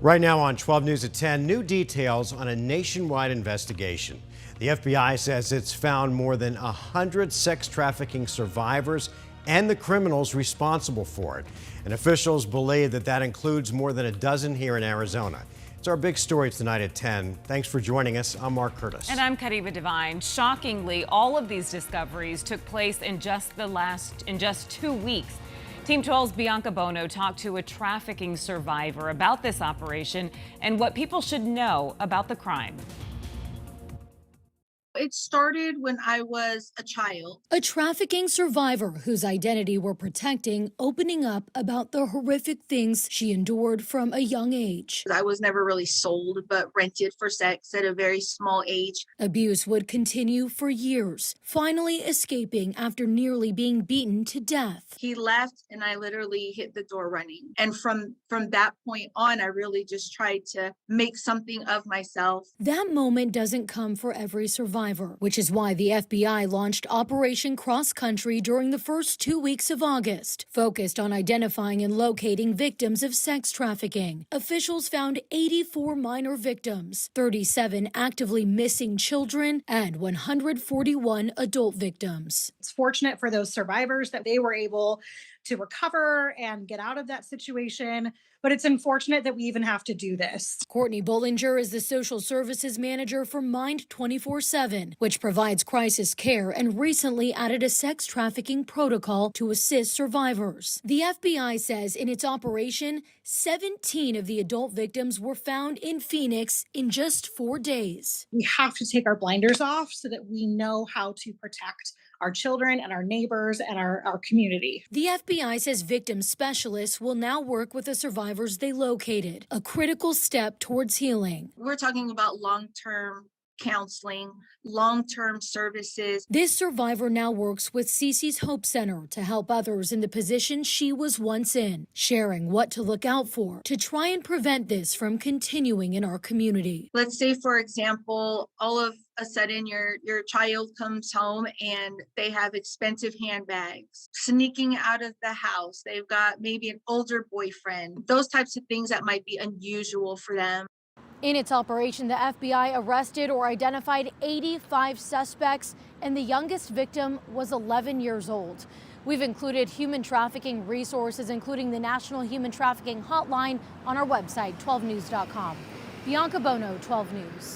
Right now on 12 News at 10, new details on a nationwide investigation. The FBI says it's found more than 100 sex trafficking survivors and the criminals responsible for it. And officials believe that includes more than a dozen here in Arizona. It's our big story tonight at 10. Thanks for joining us. I'm Mark Curtis. And I'm Kadiva Devine. Shockingly, all of these discoveries took place in just 2 weeks. Team 12's Bianca Bono talked to a trafficking survivor about this operation and what people should know about the crime. It started when I was a child. A trafficking survivor whose identity we're protecting, opening up about the horrific things she endured from a young age. I was never really sold, but rented for sex at a very small age. Abuse would continue for years, finally escaping after nearly being beaten to death. He left and I literally hit the door running. And from that point on, I really just tried to make something of myself. That moment doesn't come for every survivor, which is why the FBI launched Operation Cross Country during the first 2 weeks of August, focused on identifying and locating victims of sex trafficking. Officials found 84 minor victims, 37 actively missing children, and 141 adult victims. It's fortunate for those survivors that they were able to recover and get out of that situation, but it's unfortunate that we even have to do this. Courtney Bollinger is the social services manager for Mind 24/7, which provides crisis care and recently added a sex trafficking protocol to assist survivors. The FBI says in its operation, 17 of the adult victims were found in Phoenix in just 4 days. We have to take our blinders off so that we know how to protect our children and our neighbors and our community. The FBI says victim specialists will now work with the survivors they located, a critical step towards healing. We're talking about long-term counseling, long-term services. This survivor now works with Cece's Hope Center to help others in the position she was once in, sharing what to look out for to try and prevent this from continuing in our community. Let's say, for example, all of a sudden your child comes home and they have expensive handbags, sneaking out of the house. They've got maybe an older boyfriend, those types of things that might be unusual for them. In its operation, the FBI arrested or identified 85 suspects, and the youngest victim was 11 years old. We've included human trafficking resources, including the National Human Trafficking Hotline, on our website, 12news.com. Bianca Bono, 12 News.